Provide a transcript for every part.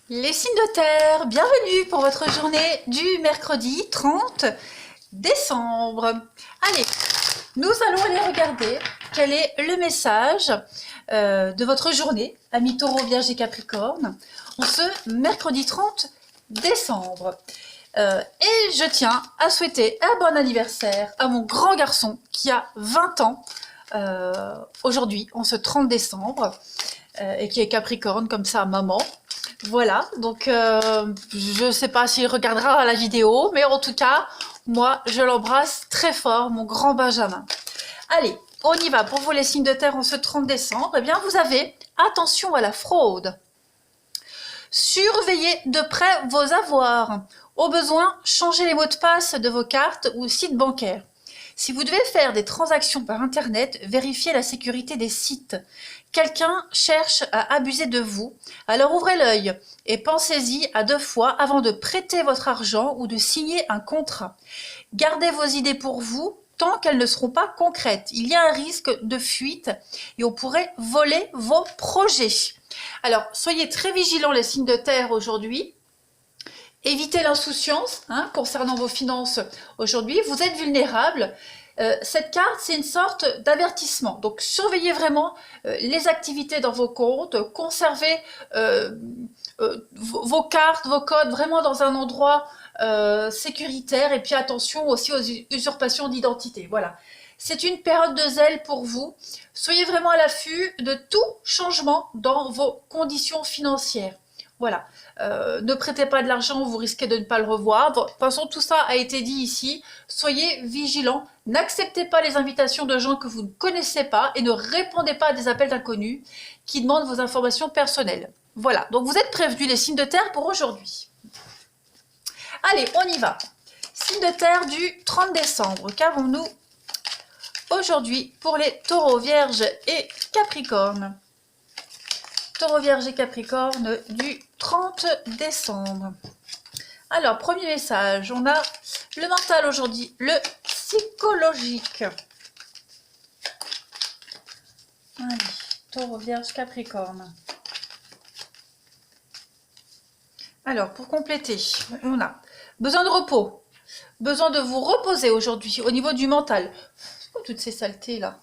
Les signes de terre, bienvenue pour votre journée du mercredi 30 décembre. Allez, nous allons aller regarder quel est le message de votre journée, amis Taureau, Vierge et Capricorne, en ce mercredi 30 décembre. Et je tiens à souhaiter un bon anniversaire à mon grand garçon qui a 20 ans aujourd'hui, en ce 30 décembre, et qui est Capricorne comme ça, maman. Voilà, donc je ne sais pas s'il regardera la vidéo, mais en tout cas, moi, je l'embrasse très fort, mon grand Benjamin. Allez, on y va. Pour vous, les signes de terre en ce 30 décembre, eh bien, vous avez attention à la fraude. Surveillez de près vos avoirs. Au besoin, changez les mots de passe de vos cartes ou sites bancaires. Si vous devez faire des transactions par Internet, vérifiez la sécurité des sites. Quelqu'un cherche à abuser de vous, alors ouvrez l'œil et pensez-y à 2 fois avant de prêter votre argent ou de signer un contrat. Gardez vos idées pour vous tant qu'elles ne seront pas concrètes. Il y a un risque de fuite et on pourrait voler vos projets. Alors, soyez très vigilants les signes de terre aujourd'hui. Évitez l'insouciance concernant vos finances aujourd'hui. Vous êtes vulnérable. Cette carte, c'est une sorte d'avertissement. Donc, surveillez vraiment les activités dans vos comptes. Conservez vos cartes, vos codes vraiment dans un endroit sécuritaire. Et puis, attention aussi aux usurpations d'identité. Voilà. C'est une période de zèle pour vous. Soyez vraiment à l'affût de tout changement dans vos conditions financières. Voilà, ne prêtez pas de l'argent, vous risquez de ne pas le revoir. De toute façon, tout ça a été dit ici. Soyez vigilants, n'acceptez pas les invitations de gens que vous ne connaissez pas et ne répondez pas à des appels d'inconnus qui demandent vos informations personnelles. Voilà, donc vous êtes prévenus les signes de terre pour aujourd'hui. Allez, on y va. Signe de terre du 30 décembre, qu'avons-nous aujourd'hui pour les taureaux, vierges et capricornes? Taureau, Vierge et Capricorne du 30 décembre. Alors, premier message, on a le mental aujourd'hui, le psychologique. Allez, Taureau, Vierge, Capricorne. Alors, pour compléter, on a besoin de repos, besoin de vous reposer aujourd'hui au niveau du mental. C'est quoi toutes ces saletés là?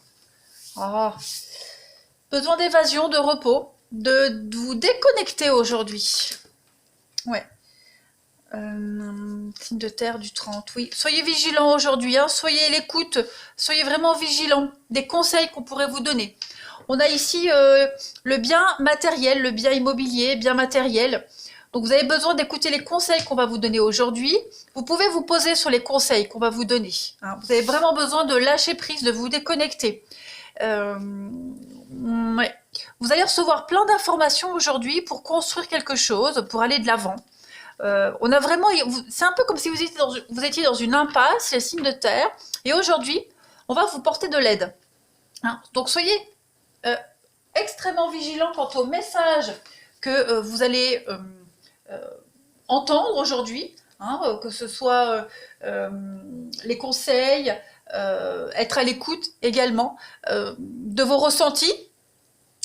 Besoin d'évasion, de repos, de vous déconnecter aujourd'hui. Ouais. Signe de terre du 30, oui. Soyez vigilants aujourd'hui, soyez à l'écoute, soyez vraiment vigilants des conseils qu'on pourrait vous donner. On a ici le bien matériel, le bien immobilier, bien matériel. Donc vous avez besoin d'écouter les conseils qu'on va vous donner aujourd'hui. Vous pouvez vous poser sur les conseils qu'on va vous donner. Vous avez vraiment besoin de lâcher prise, de vous déconnecter. Ouais. Vous allez recevoir plein d'informations aujourd'hui pour construire quelque chose, pour aller de l'avant. On a vraiment, c'est un peu comme si vous étiez dans une impasse, les signes de terre, et aujourd'hui, on va vous porter de l'aide. Donc soyez extrêmement vigilants quant au message que vous allez entendre aujourd'hui, que ce soit les conseils, être à l'écoute également de vos ressentis.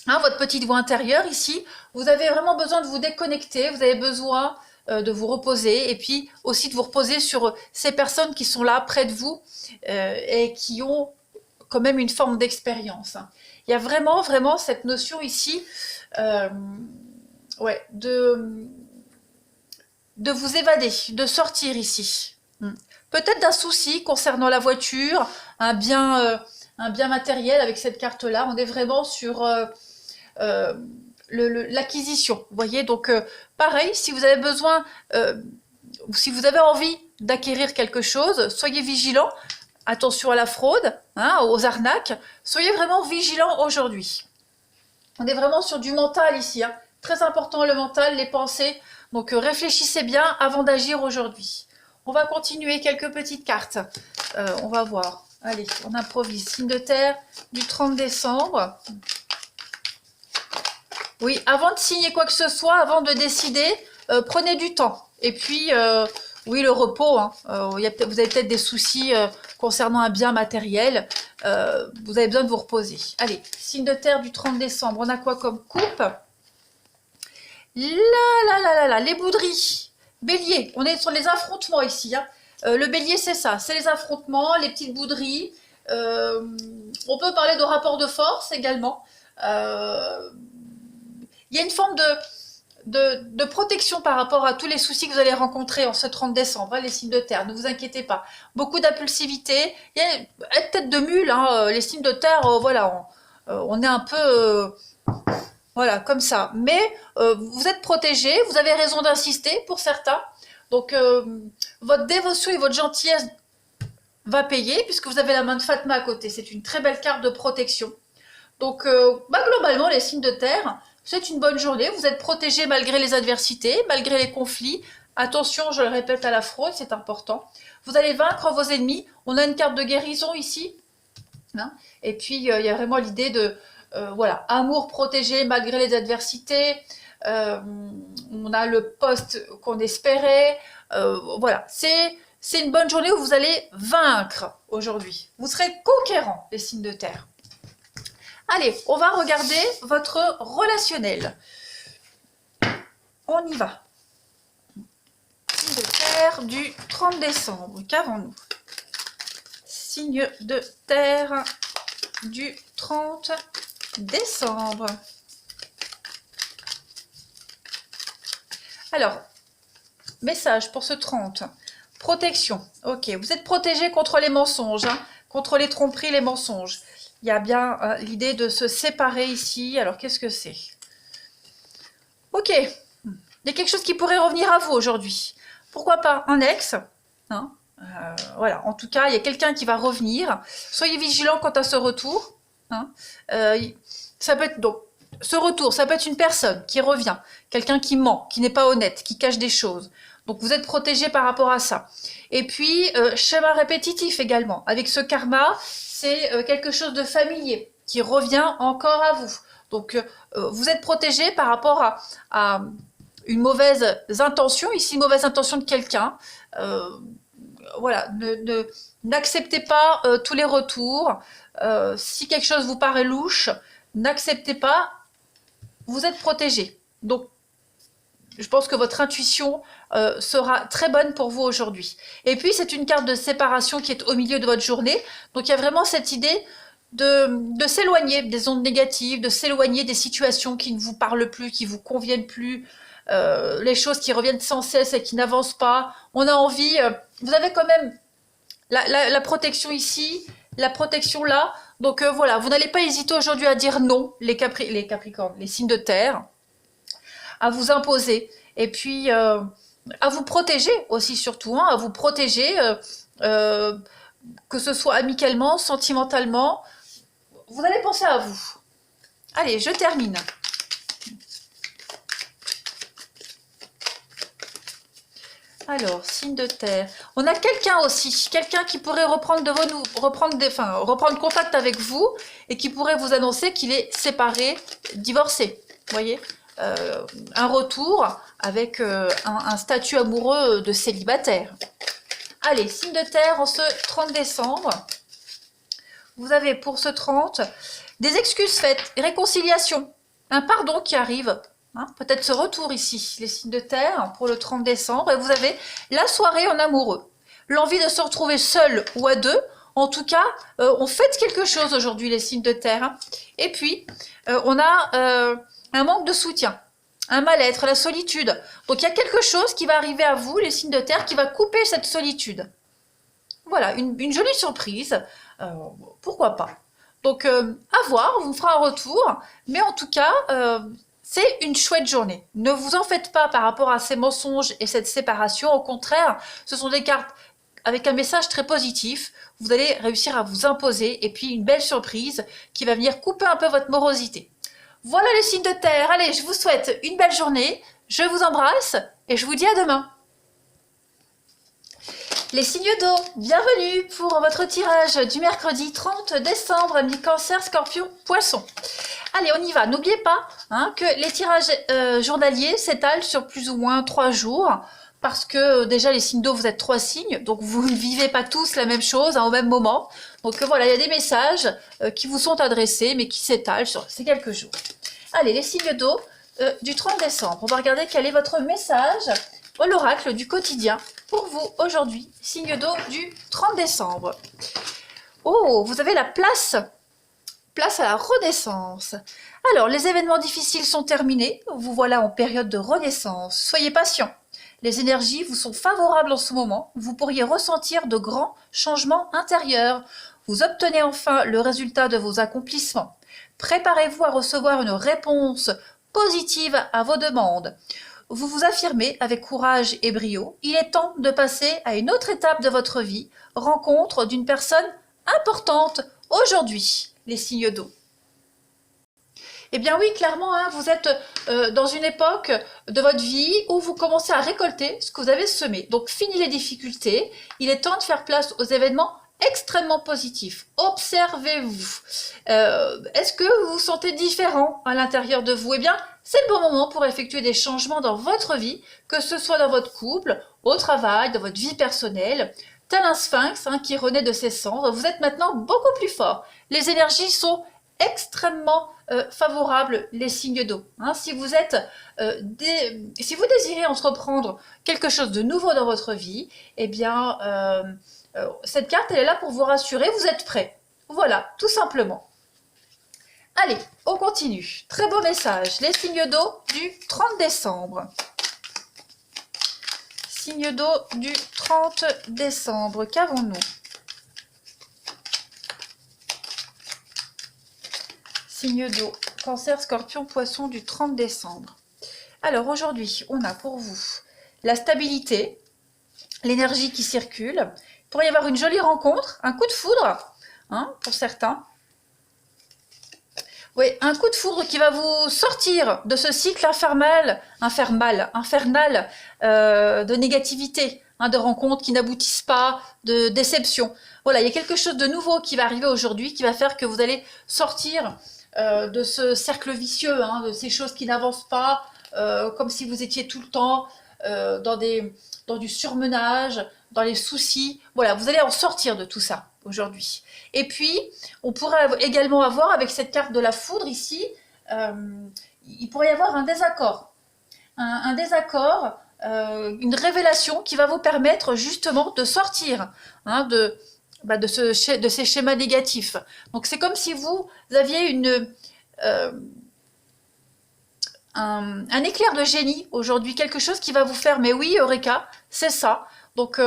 Votre petite voix intérieure ici, vous avez vraiment besoin de vous déconnecter, vous avez besoin de vous reposer et puis aussi de vous reposer sur ces personnes qui sont là près de vous et qui ont quand même une forme d'expérience. Il y a vraiment, vraiment cette notion ici de vous évader, de sortir ici. Peut-être d'un souci concernant la voiture, un bien matériel avec cette carte-là. On est vraiment sur l'acquisition. Vous voyez, donc pareil, si vous avez besoin, si vous avez envie d'acquérir quelque chose, soyez vigilants. Attention à la fraude, aux arnaques. Soyez vraiment vigilants aujourd'hui. On est vraiment sur du mental ici. Très important le mental, les pensées. Donc réfléchissez bien avant d'agir aujourd'hui. On va continuer quelques petites cartes. On va voir. Allez, on improvise. Signe de terre du 30 décembre. Oui, avant de signer quoi que ce soit, avant de décider, prenez du temps. Et puis, oui, le repos. Vous avez peut-être des soucis concernant un bien matériel. Vous avez besoin de vous reposer. Allez, signe de terre du 30 décembre. On a quoi comme coupe? Les bouderies. Bélier, on est sur les affrontements ici. Hein. Le bélier, c'est ça, c'est les affrontements, les petites bouderies. On peut parler de rapport de force également. Il y a une forme de protection par rapport à tous les soucis que vous allez rencontrer en ce 30 décembre, hein, les signes de terre, ne vous inquiétez pas. Beaucoup d'impulsivité, il y a une tête de mule, hein, les signes de terre, voilà, on est un peu... voilà, comme ça. Mais vous êtes protégés, vous avez raison d'insister pour certains. Donc, votre dévotion et votre gentillesse va payer, puisque vous avez la main de Fatma à côté. C'est une très belle carte de protection. Donc, globalement, les signes de terre, c'est une bonne journée. Vous êtes protégés malgré les adversités, malgré les conflits. Attention, je le répète, à la fraude, c'est important. Vous allez vaincre vos ennemis. On a une carte de guérison ici. Hein, et puis, il y a vraiment l'idée de... voilà, amour protégé malgré les adversités. On a le poste qu'on espérait. Voilà, c'est une bonne journée où vous allez vaincre aujourd'hui. Vous serez conquérants, les signes de terre. Allez, on va regarder votre relationnel. On y va. Signe de terre du 30 décembre. Qu'avons-nous? Signe de terre du 30 décembre. Alors, message pour ce 30. Protection. Ok, vous êtes protégé contre les mensonges, hein, contre les tromperies, les mensonges. Il y a bien l'idée de se séparer ici. Alors, qu'est-ce que c'est? Ok, il y a quelque chose qui pourrait revenir à vous aujourd'hui. Pourquoi pas un ex, hein, voilà, en tout cas, il y a quelqu'un qui va revenir. Soyez vigilants quant à ce retour. Hein. Ça peut être, donc, ce retour, ça peut être une personne qui revient, quelqu'un qui ment, qui n'est pas honnête, qui cache des choses. Donc, vous êtes protégé par rapport à ça. Et puis, schéma répétitif également. Avec ce karma, c'est quelque chose de familier qui revient encore à vous. Donc, vous êtes protégé par rapport à une mauvaise intention, ici une mauvaise intention de quelqu'un. Voilà, n'acceptez pas tous les retours. Si quelque chose vous paraît louche, n'acceptez pas, vous êtes protégé. Donc, je pense que votre intuition sera très bonne pour vous aujourd'hui. Et puis, c'est une carte de séparation qui est au milieu de votre journée. Donc, il y a vraiment cette idée de s'éloigner des ondes négatives, de s'éloigner des situations qui ne vous parlent plus, qui ne vous conviennent plus, les choses qui reviennent sans cesse et qui n'avancent pas. On a envie... vous avez quand même la protection ici, la protection là. Donc voilà, vous n'allez pas hésiter aujourd'hui à dire non, les Capricornes, les signes de terre, à vous imposer. Et puis, à vous protéger aussi surtout, hein, à vous protéger, que ce soit amicalement, sentimentalement. Vous allez penser à vous. Allez, je termine. Alors, signe de terre. On a quelqu'un aussi, quelqu'un qui pourrait reprendre reprendre contact avec vous et qui pourrait vous annoncer qu'il est séparé, divorcé. Vous voyez, un retour avec un statut amoureux de célibataire. Allez, signe de terre en ce 30 décembre. Vous avez pour ce 30 des excuses faites, réconciliation, un pardon qui arrive. Hein, peut-être ce retour ici, les signes de terre pour le 30 décembre. Et vous avez la soirée en amoureux. L'envie de se retrouver seul ou à deux. En tout cas, on fête quelque chose aujourd'hui, les signes de terre. Hein. Et puis, on a un manque de soutien, un mal-être, la solitude. Donc, il y a quelque chose qui va arriver à vous, les signes de terre, qui va couper cette solitude. Voilà, une jolie surprise. Pourquoi pas. Donc, à voir, on vous fera un retour. Mais en tout cas... c'est une chouette journée. Ne vous en faites pas par rapport à ces mensonges et cette séparation. Au contraire, ce sont des cartes avec un message très positif. Vous allez réussir à vous imposer et puis une belle surprise qui va venir couper un peu votre morosité. Voilà les signes de terre. Allez, je vous souhaite une belle journée. Je vous embrasse et je vous dis à demain. Les signes d'eau, bienvenue pour votre tirage du mercredi 30 décembre, amis Cancer, Scorpion, Poisson. Allez, on y va. N'oubliez pas hein, que les tirages journaliers s'étalent sur plus ou moins 3 jours parce que déjà les signes d'eau, vous êtes 3 signes, donc vous ne vivez pas tous la même chose hein, au même moment. Donc voilà, il y a des messages qui vous sont adressés mais qui s'étalent sur ces quelques jours. Allez, les signes d'eau, du 30 décembre. On va regarder quel est votre message à l'oracle du quotidien pour vous aujourd'hui, signe d'eau du 30 décembre. Oh, vous avez la place à la renaissance. Alors, les événements difficiles sont terminés, vous voilà en période de renaissance. Soyez patient. Les énergies vous sont favorables en ce moment, vous pourriez ressentir de grands changements intérieurs. Vous obtenez enfin le résultat de vos accomplissements. Préparez-vous à recevoir une réponse positive à vos demandes. Vous vous affirmez avec courage et brio. Il est temps de passer à une autre étape de votre vie, rencontre d'une personne importante aujourd'hui, les signes d'eau. Eh bien oui, clairement, hein, vous êtes dans une époque de votre vie où vous commencez à récolter ce que vous avez semé. Donc, fini les difficultés. Il est temps de faire place aux événements extrêmement positifs. Observez-vous. Est-ce que vous vous sentez différent à l'intérieur de vous? Eh bien, c'est le bon moment pour effectuer des changements dans votre vie, que ce soit dans votre couple, au travail, dans votre vie personnelle. Tel un sphinx hein, qui renaît de ses cendres, vous êtes maintenant beaucoup plus fort. Les énergies sont extrêmement favorables, les signes d'eau. Hein. Si vous désirez entreprendre quelque chose de nouveau dans votre vie, eh bien, cette carte, elle est là pour vous rassurer, vous êtes prêt. Voilà, tout simplement. Allez, on continue. Très beau message. Les signes d'eau du 30 décembre. Signe d'eau du 30 décembre. Qu'avons-nous? Signe d'eau, Cancer, Scorpion, Poisson du 30 décembre. Alors aujourd'hui, on a pour vous la stabilité, l'énergie qui circule. Il pourrait y avoir une jolie rencontre, un coup de foudre, hein, pour certains. Oui, un coup de foudre qui va vous sortir de ce cycle infernal de négativité, hein, de rencontres qui n'aboutissent pas, de déception. Voilà, il y a quelque chose de nouveau qui va arriver aujourd'hui, qui va faire que vous allez sortir de ce cercle vicieux, hein, de ces choses qui n'avancent pas, comme si vous étiez tout le temps dans du surmenage, dans les soucis. Voilà, vous allez en sortir de tout ça aujourd'hui. Et puis, on pourrait également avoir, avec cette carte de la foudre ici, il pourrait y avoir un désaccord. Un désaccord, une révélation qui va vous permettre justement de sortir hein, de ces schémas négatifs. Donc c'est comme si vous aviez un éclair de génie aujourd'hui, quelque chose qui va vous faire, mais oui, Eureka, c'est ça. Donc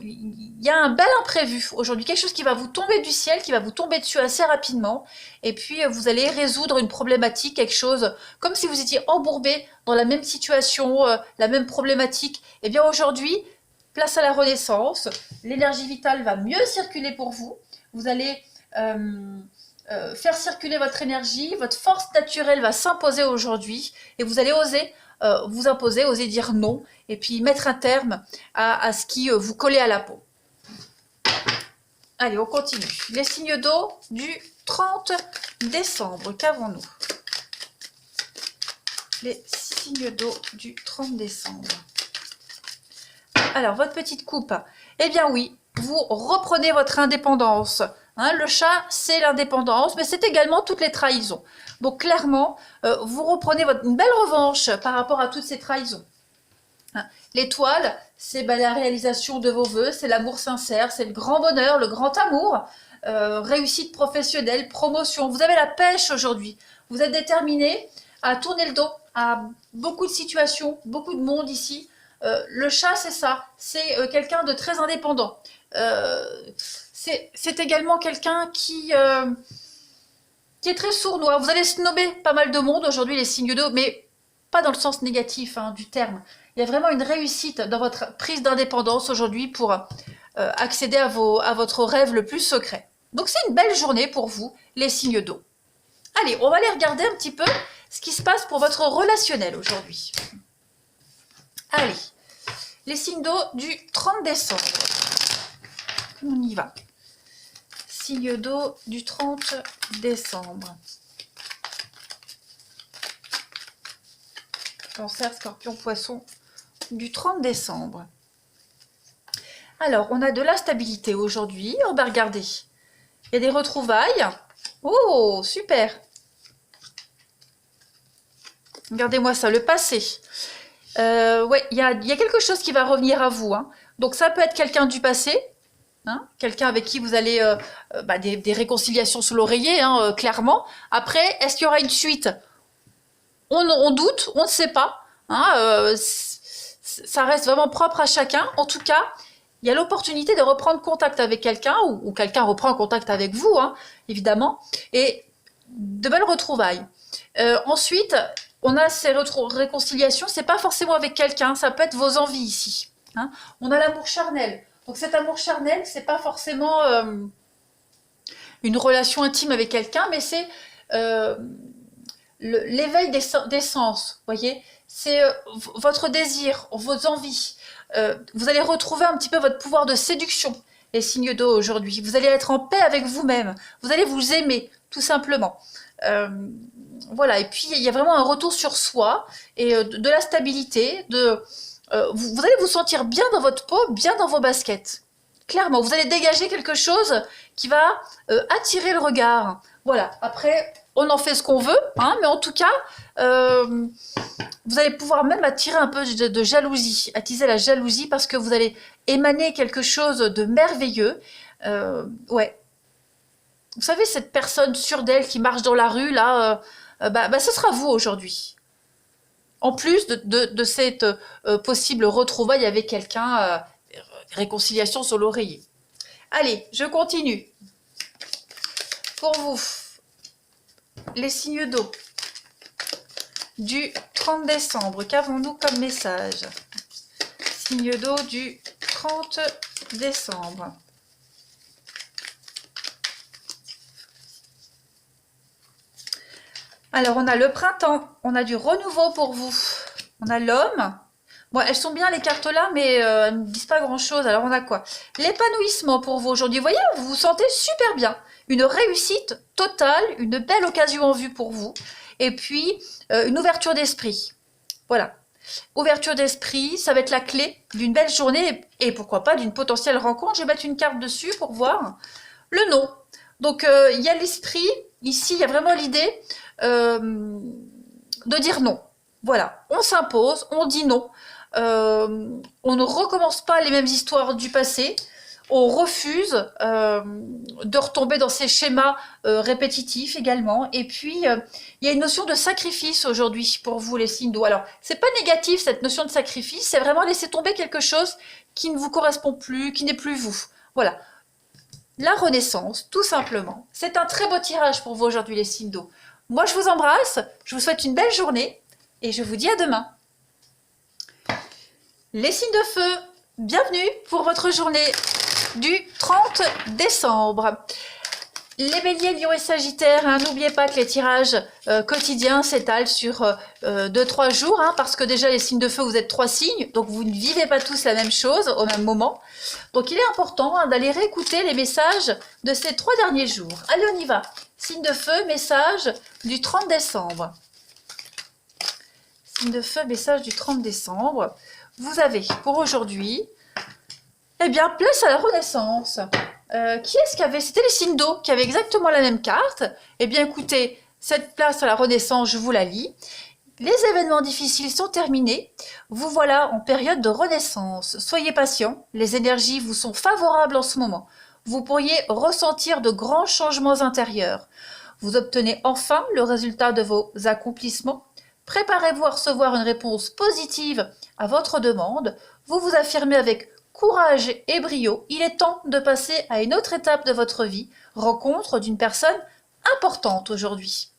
il y a un bel imprévu aujourd'hui, quelque chose qui va vous tomber du ciel, qui va vous tomber dessus assez rapidement, et puis vous allez résoudre une problématique, quelque chose, comme si vous étiez embourbé dans la même situation, la même problématique. Et bien aujourd'hui, place à la renaissance, l'énergie vitale va mieux circuler pour vous, vous allez faire circuler votre énergie, votre force naturelle va s'imposer aujourd'hui, et vous allez oser vous imposer, oser dire non, et puis mettre un terme à ce qui vous collait à la peau. Allez, on continue. Les signes d'eau du 30 décembre, qu'avons-nous? Les signes d'eau du 30 décembre. Alors, votre petite coupe, eh bien oui, vous reprenez votre indépendance. Hein, le chat, c'est l'indépendance, mais c'est également toutes les trahisons. Donc clairement, vous reprenez une belle revanche par rapport à toutes ces trahisons. Hein, l'étoile, c'est la réalisation de vos vœux, c'est l'amour sincère, c'est le grand bonheur, le grand amour, réussite professionnelle, promotion. Vous avez la pêche aujourd'hui. Vous êtes déterminé à tourner le dos à beaucoup de situations, beaucoup de monde ici. Le chat, c'est ça. C'est quelqu'un de très indépendant. C'est également quelqu'un qui est très sournois. Vous allez snobber pas mal de monde aujourd'hui, les signes d'eau, mais pas dans le sens négatif hein, du terme. Il y a vraiment une réussite dans votre prise d'indépendance aujourd'hui pour accéder à votre rêve le plus secret. Donc c'est une belle journée pour vous, les signes d'eau. Allez, on va aller regarder un petit peu ce qui se passe pour votre relationnel aujourd'hui. Allez, les signes d'eau du 30 décembre. On y va. Signe d'eau du 30 décembre. Cancer, Scorpion, Poisson du 30 décembre. Alors, on a de la stabilité aujourd'hui. On va regarder. Il y a des retrouvailles. Oh, super. Regardez-moi ça, le passé. Ouais, il y a quelque chose qui va revenir à vous, hein. Donc ça peut être quelqu'un du passé, hein, quelqu'un avec qui vous allez des réconciliations sous l'oreiller, hein, clairement. Après, est-ce qu'il y aura une suite? On doute, on ne sait pas, hein, ça reste vraiment propre à chacun. En tout cas, il y a l'opportunité de reprendre contact avec quelqu'un, ou quelqu'un reprend contact avec vous, hein, évidemment, et de belles retrouvailles. Ensuite, on a ces réconciliations, c'est pas forcément avec quelqu'un, ça peut être vos envies ici, hein. On a l'amour charnel. Donc cet amour charnel, c'est pas forcément une relation intime avec quelqu'un, mais c'est l'éveil des sens, voyez. C'est votre désir, vos envies. Vous allez retrouver un petit peu votre pouvoir de séduction, les signes d'eau aujourd'hui. Vous allez être en paix avec vous-même. Vous allez vous aimer, tout simplement. Voilà, et puis il y a vraiment un retour sur soi et de la stabilité. Vous allez vous sentir bien dans votre peau, bien dans vos baskets. Clairement, vous allez dégager quelque chose qui va attirer le regard. Voilà, après, on en fait ce qu'on veut, hein, mais en tout cas, vous allez pouvoir même attirer un peu de jalousie, attiser la jalousie parce que vous allez émaner quelque chose de merveilleux. Ouais. Vous savez, cette personne sûre d'elle qui marche dans la rue, là, ce sera vous aujourd'hui. En plus de cette possible retrouvaille avec quelqu'un, réconciliation sur l'oreiller. Allez, je continue. Pour vous, les signes d'eau du 30 décembre, qu'avons-nous comme message? Signe d'eau du 30 décembre. Alors, on a le printemps, on a du renouveau pour vous. On a l'homme. Bon, elles sont bien les cartes là, mais elles ne disent pas grand-chose. Alors, on a quoi? L'épanouissement pour vous aujourd'hui. Vous voyez, vous vous sentez super bien. Une réussite totale, une belle occasion en vue pour vous. Et puis, une ouverture d'esprit. Voilà. Ouverture d'esprit, ça va être la clé d'une belle journée et pourquoi pas d'une potentielle rencontre. Je vais mettre une carte dessus pour voir. Le non. Donc, il y a l'esprit. Ici, il y a vraiment l'idée de dire non. Voilà, on s'impose, on dit non. On ne recommence pas les mêmes histoires du passé. On refuse de retomber dans ces schémas répétitifs également. Et puis, il y a une notion de sacrifice aujourd'hui pour vous, les signes d'eau. Alors, c'est pas négatif cette notion de sacrifice, c'est vraiment laisser tomber quelque chose qui ne vous correspond plus, qui n'est plus vous. Voilà. La renaissance, tout simplement. C'est un très beau tirage pour vous aujourd'hui, les signes d'eau. Moi, je vous embrasse, je vous souhaite une belle journée et je vous dis à demain. Les signes de feu, bienvenue pour votre journée du 30 décembre. Les béliers, lions et sagittaires, hein, n'oubliez pas que les tirages quotidiens s'étalent sur 2-3 jours, hein, parce que déjà les signes de feu, vous êtes 3 signes, donc vous ne vivez pas tous la même chose au même moment. Donc il est important hein, d'aller réécouter les messages de ces 3 derniers jours. Allez, on y va. Signe de feu, message du 30 décembre. Signe de feu, message du 30 décembre. Vous avez pour aujourd'hui, eh bien, place à la renaissance. Qui est-ce qui avait? C'était les signes d'eau qui avaient exactement la même carte. Eh bien, écoutez, cette place à la renaissance, je vous la lis. Les événements difficiles sont terminés. Vous voilà en période de renaissance. Soyez patient, les énergies vous sont favorables en ce moment. Vous pourriez ressentir de grands changements intérieurs. Vous obtenez enfin le résultat de vos accomplissements. Préparez-vous à recevoir une réponse positive à votre demande. Vous vous affirmez avec courage et brio. Il est temps de passer à une autre étape de votre vie. Rencontre d'une personne importante aujourd'hui.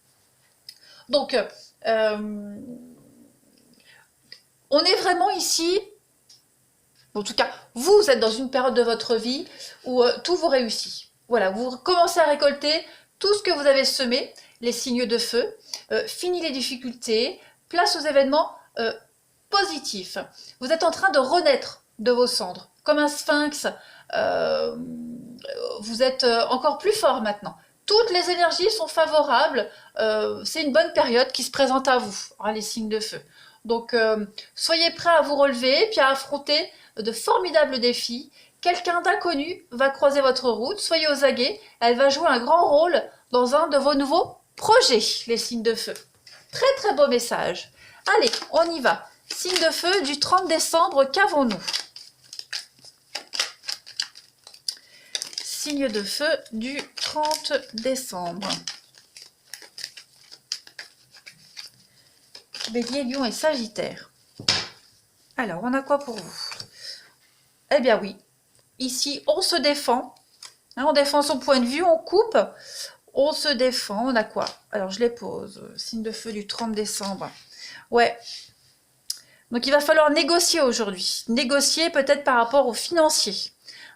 Donc, on est vraiment ici, en tout cas, vous êtes dans une période de votre vie où tout vous réussit. Voilà, vous commencez à récolter tout ce que vous avez semé, les signes de feu, fini les difficultés, place aux événements positifs. Vous êtes en train de renaître de vos cendres, comme un sphinx. Vous êtes encore plus fort maintenant. Toutes les énergies sont favorables. C'est une bonne période qui se présente à vous, hein, les signes de feu. Donc, soyez prêts à vous relever, puis à affronter de formidables défis. Quelqu'un d'inconnu va croiser votre route. Soyez aux aguets. Elle va jouer un grand rôle dans un de vos nouveaux projets, les signes de feu. Très, très beau message. Allez, on y va. Signe de feu du 30 décembre, qu'avons-nous? Signe de feu du 30 décembre. Bélier, Lion et Sagittaire. Alors, on a quoi pour vous? Eh bien oui, ici, on se défend. Hein, on défend son point de vue, on coupe. On se défend, on a quoi? Alors, je les pose. Signe de feu du 30 décembre. Ouais. Donc, il va falloir négocier aujourd'hui. Négocier peut-être par rapport aux financiers.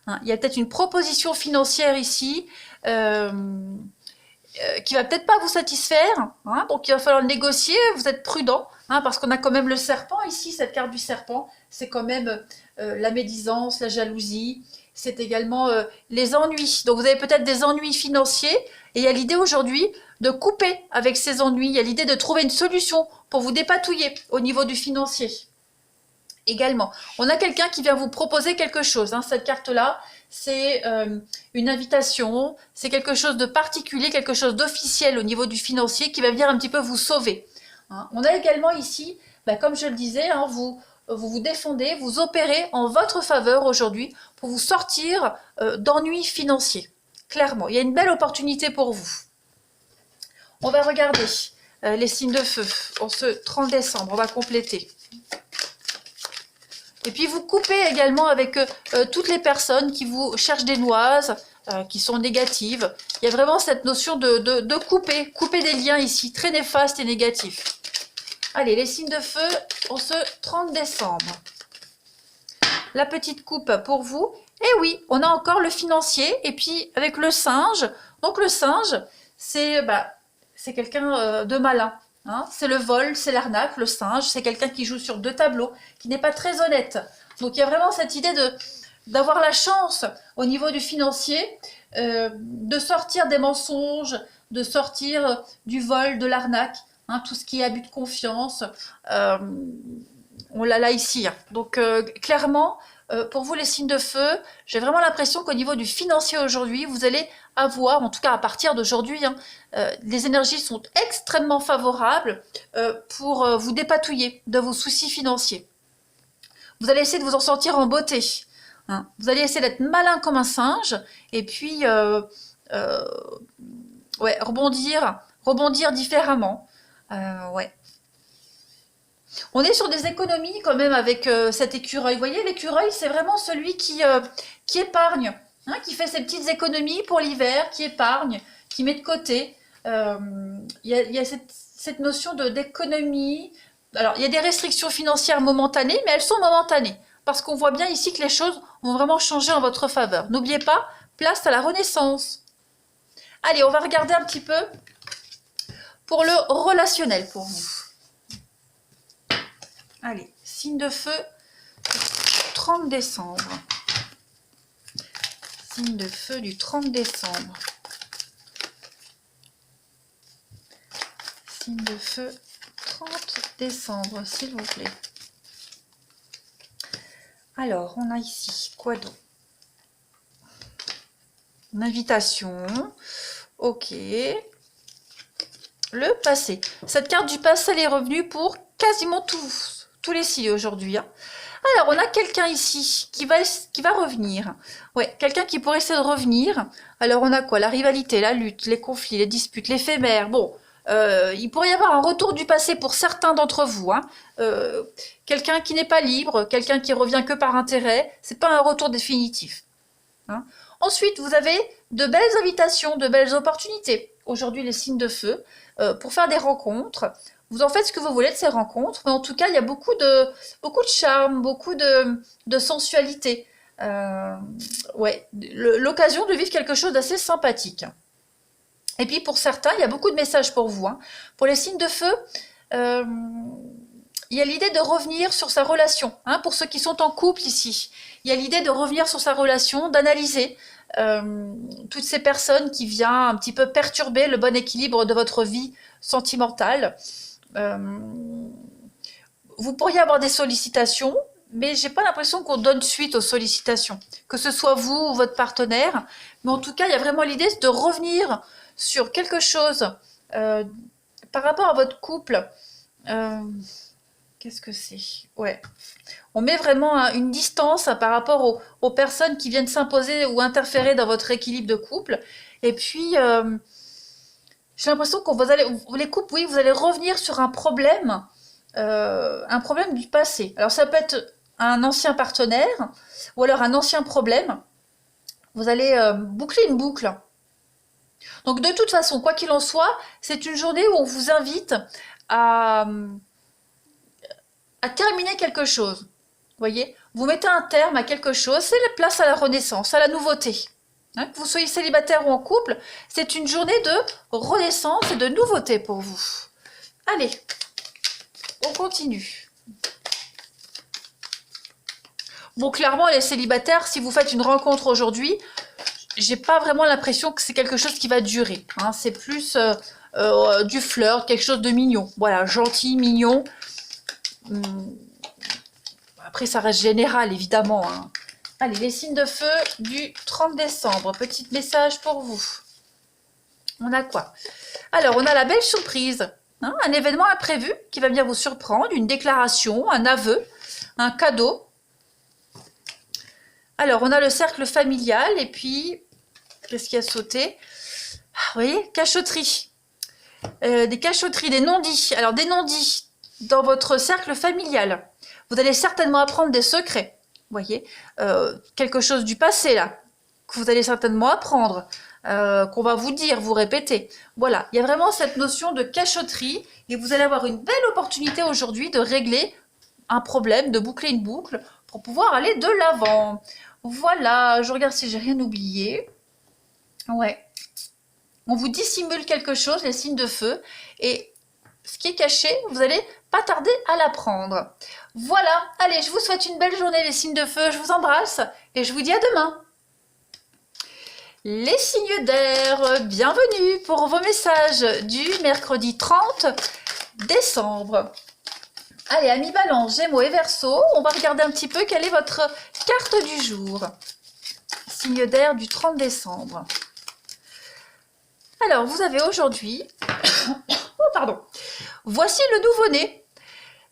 Hein, il y a peut-être une proposition financière ici qui va peut-être pas vous satisfaire. Hein, donc, il va falloir négocier. Vous êtes prudent. Hein, parce qu'on a quand même le serpent ici. Cette carte du serpent, c'est quand même la médisance, la jalousie. C'est également les ennuis. Donc, vous avez peut-être des ennuis financiers. Et il y a l'idée aujourd'hui de couper avec ces ennuis. Il y a l'idée de trouver une solution pour vous dépatouiller au niveau du financier. Également, on a quelqu'un qui vient vous proposer quelque chose. Hein. Cette carte-là, c'est une invitation, c'est quelque chose de particulier, quelque chose d'officiel au niveau du financier qui va venir un petit peu vous sauver. Hein. On a également ici, comme je le disais, hein, vous défendez, vous opérez en votre faveur aujourd'hui pour vous sortir d'ennuis financiers. Clairement, il y a une belle opportunité pour vous. On va regarder les signes de feu en ce 30 décembre, on va compléter. Et puis vous coupez également avec toutes les personnes qui vous cherchent des noises, qui sont négatives. Il y a vraiment cette notion de couper des liens ici, très néfastes et négatifs. Allez, les signes de feu en ce 30 décembre. La petite coupe pour vous. Et oui, on a encore le financier et puis avec le singe. Donc le singe, c'est quelqu'un de malin. Hein, c'est le vol, c'est l'arnaque, le singe, c'est quelqu'un qui joue sur deux tableaux, qui n'est pas très honnête. Donc il y a vraiment cette idée d'avoir la chance au niveau du financier, de sortir des mensonges, de sortir du vol, de l'arnaque, hein, tout ce qui est abus de confiance. On l'a là ici. Hein. Donc clairement, pour vous les signes de feu, j'ai vraiment l'impression qu'au niveau du financier aujourd'hui, vous allez avoir, en tout cas à partir d'aujourd'hui, hein, les énergies sont extrêmement favorables pour vous dépatouiller de vos soucis financiers. Vous allez essayer de vous en sortir en beauté. Hein. Vous allez essayer d'être malin comme un singe et puis rebondir différemment. Ouais. On est sur des économies quand même avec cet écureuil. Vous voyez, l'écureuil, c'est vraiment celui qui épargne, hein, qui fait ses petites économies pour l'hiver, qui épargne, qui met de côté. Il y a cette notion d'économie. Alors, il y a des restrictions financières momentanées, mais elles sont momentanées. Parce qu'on voit bien ici que les choses vont vraiment changer en votre faveur. N'oubliez pas, place à la renaissance. Allez, on va regarder un petit peu pour le relationnel pour vous. Allez, signe de feu, 30 décembre. Signe de feu du 30 décembre. Signe de feu, 30 décembre, s'il vous plaît. Alors, on a ici, quoi d'autre? Une invitation. Ok. Le passé. Cette carte du passé, elle est revenue pour quasiment tous les signes aujourd'hui. Hein. Alors, on a quelqu'un ici qui va revenir. Ouais, quelqu'un qui pourrait essayer de revenir. Alors, on a quoi? La rivalité, la lutte, les conflits, les disputes, l'éphémère. Bon, il pourrait y avoir un retour du passé pour certains d'entre vous. Hein. Quelqu'un qui n'est pas libre, quelqu'un qui revient que par intérêt. C'est pas un retour définitif. Hein. Ensuite, vous avez de belles invitations, de belles opportunités. Aujourd'hui, les signes de feu, pour faire des rencontres. Vous en faites ce que vous voulez de ces rencontres, mais en tout cas, il y a beaucoup de charme, beaucoup de sensualité. Ouais, l'occasion de vivre quelque chose d'assez sympathique. Et puis, pour certains, il y a beaucoup de messages pour vous. Hein. Pour les signes de feu, il y a l'idée de revenir sur sa relation. Hein, pour ceux qui sont en couple ici, il y a l'idée de revenir sur sa relation, d'analyser toutes ces personnes qui viennent un petit peu perturber le bon équilibre de votre vie sentimentale. Vous pourriez avoir des sollicitations, mais j'ai pas l'impression qu'on donne suite aux sollicitations, que ce soit vous ou votre partenaire. Mais en tout cas, il y a vraiment l'idée de revenir sur quelque chose par rapport à votre couple. Qu'est-ce que c'est? Ouais. On met vraiment une distance par rapport aux personnes qui viennent s'imposer ou interférer dans votre équilibre de couple. Et puis, j'ai l'impression que les couples, oui, vous allez revenir sur un problème du passé. Alors ça peut être un ancien partenaire ou alors un ancien problème. Vous allez boucler une boucle. Donc de toute façon, quoi qu'il en soit, c'est une journée où on vous invite à, à terminer quelque chose. Vous voyez, vous mettez un terme à quelque chose, c'est la place à la renaissance, à la nouveauté. Hein, que vous soyez célibataire ou en couple, c'est une journée de renaissance et de nouveauté pour vous. Allez, on continue. Bon, clairement, les célibataires, si vous faites une rencontre aujourd'hui, j'ai pas vraiment l'impression que c'est quelque chose qui va durer. Hein. C'est plus du flirt, quelque chose de mignon. Voilà, gentil, mignon. Après, ça reste général, évidemment. Hein. Allez, les signes de feu du 30 décembre. Petit message pour vous. On a quoi? Alors, on a la belle surprise. Hein, un événement imprévu qui va venir vous surprendre. Une déclaration, un aveu, un cadeau. Alors, on a le cercle familial. Et puis, qu'est-ce qui a sauté? Vous voyez, cachotterie. Des cachotteries, des non-dits. Alors, des non-dits dans votre cercle familial. Vous allez certainement apprendre des secrets. Vous voyez, quelque chose du passé, là, que vous allez certainement apprendre, qu'on va vous dire, vous répéter. Voilà, il y a vraiment cette notion de cachotterie et vous allez avoir une belle opportunité aujourd'hui de régler un problème, de boucler une boucle pour pouvoir aller de l'avant. Voilà, je regarde si j'ai rien oublié. Ouais. On vous dissimule quelque chose, les signes de feu, et ce qui est caché, vous allez pas tarder à l'apprendre. Voilà, allez, je vous souhaite une belle journée les signes de feu, je vous embrasse et je vous dis à demain. Les signes d'air, bienvenue pour vos messages du mercredi 30 décembre. Allez, amis Balance, Gémeaux et Verseau, on va regarder un petit peu quelle est votre carte du jour. Signe d'air du 30 décembre. Alors, vous avez aujourd'hui... oh, pardon. Voici le nouveau-né.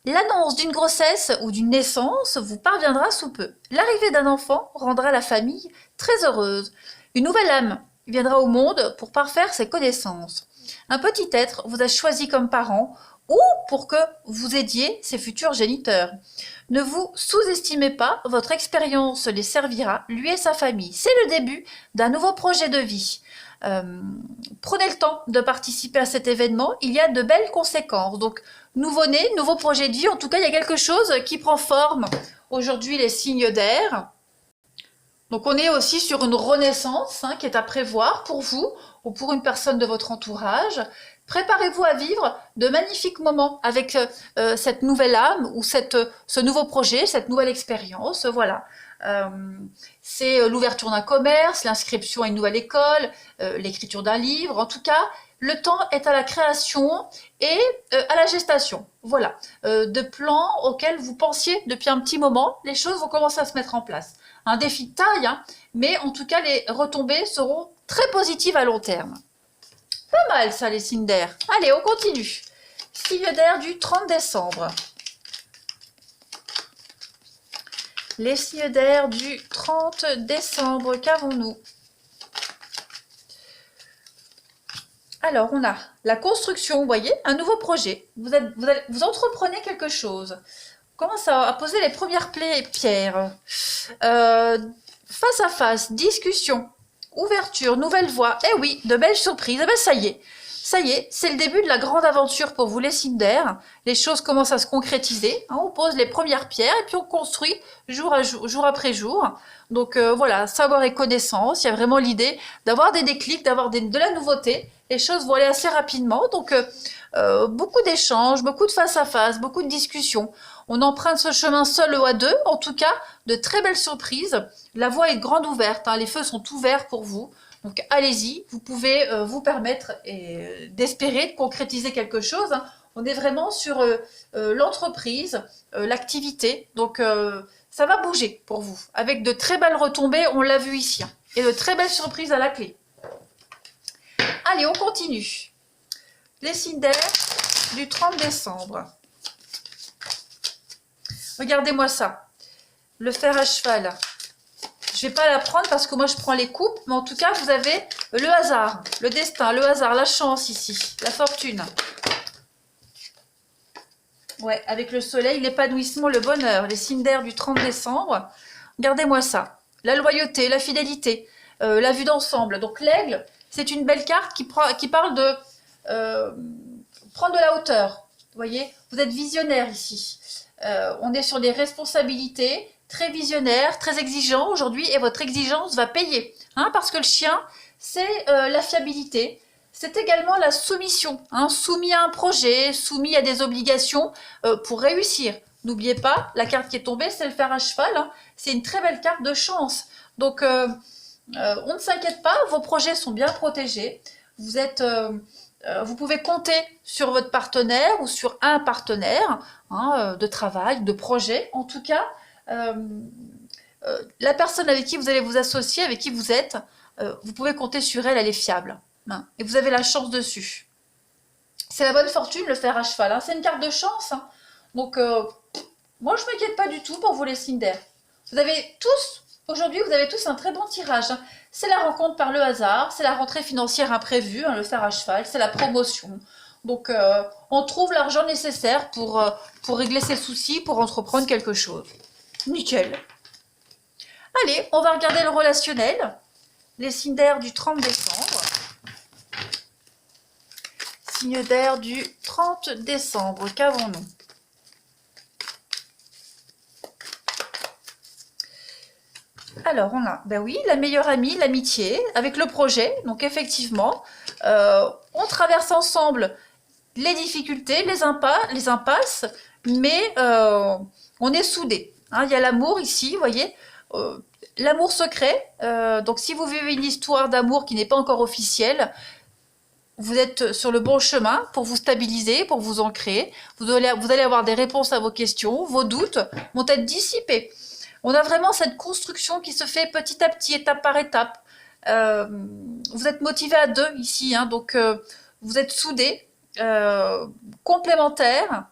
L'annonce d'une grossesse ou d'une naissance vous parviendra sous peu. L'arrivée d'un enfant rendra la famille très heureuse. Une nouvelle âme viendra au monde pour parfaire ses connaissances. Un petit être vous a choisi comme parent ou pour que vous aidiez ses futurs géniteurs. Ne vous sous-estimez pas, votre expérience les servira, lui et sa famille. C'est le début d'un nouveau projet de vie. Prenez le temps de participer à cet événement, il y a de belles conséquences. Donc, nouveau-né, nouveau projet de vie, en tout cas, il y a quelque chose qui prend forme. Aujourd'hui, les signes d'air. Donc, on est aussi sur une renaissance qui est à prévoir pour vous ou pour une personne de votre entourage. Préparez-vous à vivre de magnifiques moments avec cette nouvelle âme ou ce nouveau projet, cette nouvelle expérience. Voilà. C'est l'ouverture d'un commerce, l'inscription à une nouvelle école, l'écriture d'un livre. En tout cas, le temps est à la création et à la gestation. Voilà, de plans auxquels vous pensiez depuis un petit moment, les choses vont commencer à se mettre en place. Un défi de taille, mais en tout cas, les retombées seront très positives à long terme. Pas mal ça, les signes d'air. Allez, on continue. Signe d'air du 30 décembre. Les signes d'air du 30 décembre, qu'avons-nous? Alors, on a la construction, vous voyez, un nouveau projet. Vous entreprenez quelque chose. On commence à poser les premières pierres. Face à face, discussion, ouverture, nouvelle voie. Eh oui, de belles surprises. Eh bien, ça y est, c'est le début de la grande aventure pour vous les signes d'air. Les choses commencent à se concrétiser. On pose les premières pierres et puis on construit jour après jour. Donc voilà, savoir et connaissance. Il y a vraiment l'idée d'avoir des déclics, d'avoir de la nouveauté. Les choses vont aller assez rapidement. Donc beaucoup d'échanges, beaucoup de face à face, beaucoup de discussions. On emprunte ce chemin seul ou à deux. En tout cas, de très belles surprises. La voie est grande ouverte. Les feux sont ouverts pour vous. Donc allez-y, vous pouvez vous permettre d'espérer, de concrétiser quelque chose. On est vraiment sur l'entreprise, l'activité. Donc ça va bouger pour vous. Avec de très belles retombées, on l'a vu ici. Et de très belles surprises à la clé. Allez, on continue. Les signes d'air du 30 décembre. Regardez-moi ça. Le fer à cheval. Je vais pas la prendre parce que moi je prends les coupes, mais en tout cas vous avez le hasard, le destin, le hasard, la chance ici, la fortune. Ouais, avec le soleil, l'épanouissement, le bonheur, les signes d'air du 30 décembre. Regardez-moi ça. La loyauté, la fidélité, la vue d'ensemble. Donc l'aigle, c'est une belle carte qui parle de prendre de la hauteur. Vous voyez, vous êtes visionnaire ici. On est sur des responsabilités, très visionnaire, très exigeant aujourd'hui, et votre exigence va payer. Hein, parce que le chien, c'est la fiabilité. C'est également la soumission, hein, soumis à un projet, soumis à des obligations pour réussir. N'oubliez pas, la carte qui est tombée, c'est le fer à cheval. Hein. C'est une très belle carte de chance. Donc, on ne s'inquiète pas, vos projets sont bien protégés. Vous pouvez compter sur votre partenaire ou sur un partenaire hein, de travail, de projet. En tout cas, la personne avec qui vous allez vous associer, avec qui vous êtes, vous pouvez compter sur elle, elle est fiable. Hein, et vous avez la chance dessus. C'est la bonne fortune, le fer à cheval. Hein, c'est une carte de chance. Hein. Donc, moi, je ne m'inquiète pas du tout pour vous les signes d'air. Vous avez tous, aujourd'hui, vous avez tous un très bon tirage. Hein. C'est la rencontre par le hasard, c'est la rentrée financière imprévue, hein, le fer à cheval, c'est la promotion. Donc, on trouve l'argent nécessaire pour régler ses soucis, pour entreprendre quelque chose. Nickel. Allez, on va regarder le relationnel. Les signes d'air du 30 décembre. Signe d'air du 30 décembre. Qu'avons-nous? Alors, on a, ben oui, la meilleure amie, l'amitié, avec le projet. Donc, effectivement, on traverse ensemble les difficultés, les impasses, mais on est soudés. Hein, il y a l'amour ici, vous voyez, l'amour secret. Donc, si vous vivez une histoire d'amour qui n'est pas encore officielle, vous êtes sur le bon chemin pour vous stabiliser, pour vous ancrer. Vous allez avoir des réponses à vos questions, vos doutes vont être dissipés. On a vraiment cette construction qui se fait petit à petit, étape par étape. Vous êtes motivés à deux ici, hein, donc vous êtes soudés, complémentaires.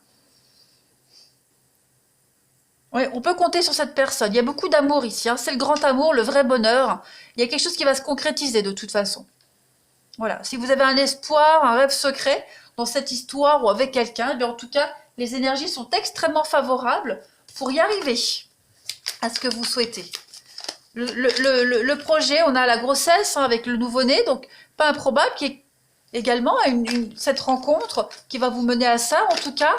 Oui, on peut compter sur cette personne. Il y a beaucoup d'amour ici, hein. C'est le grand amour, le vrai bonheur. Il y a quelque chose qui va se concrétiser de toute façon. Voilà, si vous avez un espoir, un rêve secret dans cette histoire ou avec quelqu'un, en tout cas, les énergies sont extrêmement favorables pour y arriver à ce que vous souhaitez. Le projet, on a la grossesse hein, avec le nouveau-né, donc pas improbable qu'il y ait également cette rencontre qui va vous mener à ça. En tout cas,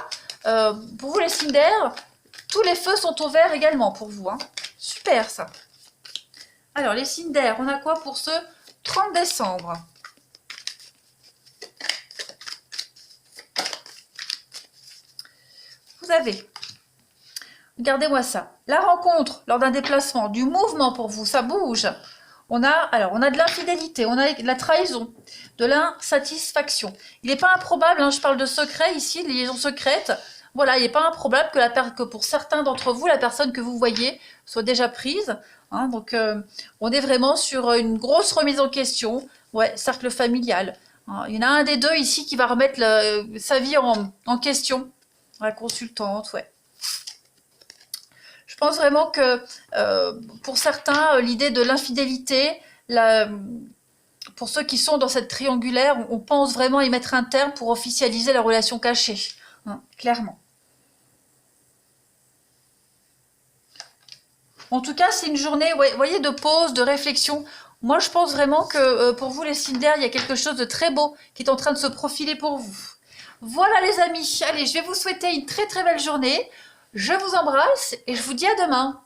pour vous les signes d'air, tous les feux sont au vert également pour vous. Hein. Super ça. Alors les signes d'air, on a quoi pour ce 30 décembre? Vous avez, regardez-moi ça, la rencontre lors d'un déplacement, du mouvement pour vous, ça bouge. On a de l'infidélité, on a de la trahison, de l'insatisfaction. Il n'est pas improbable, hein, je parle de secret ici, de liaison secrète. Voilà, il n'est pas improbable que pour certains d'entre vous, la personne que vous voyez soit déjà prise. Hein, donc, on est vraiment sur une grosse remise en question. Ouais, cercle familial. Hein, il y en a un des deux ici qui va remettre sa vie en question. La consultante, ouais. Je pense vraiment que pour certains, l'idée de l'infidélité, pour ceux qui sont dans cette triangulaire, on pense vraiment y mettre un terme pour officialiser la relation cachée, hein, clairement. En tout cas, c'est une journée, ouais, voyez, de pause, de réflexion. Moi, je pense vraiment que pour vous, les signes d'air, il y a quelque chose de très beau qui est en train de se profiler pour vous. Voilà les amis, allez, je vais vous souhaiter une très très belle journée. Je vous embrasse et je vous dis à demain.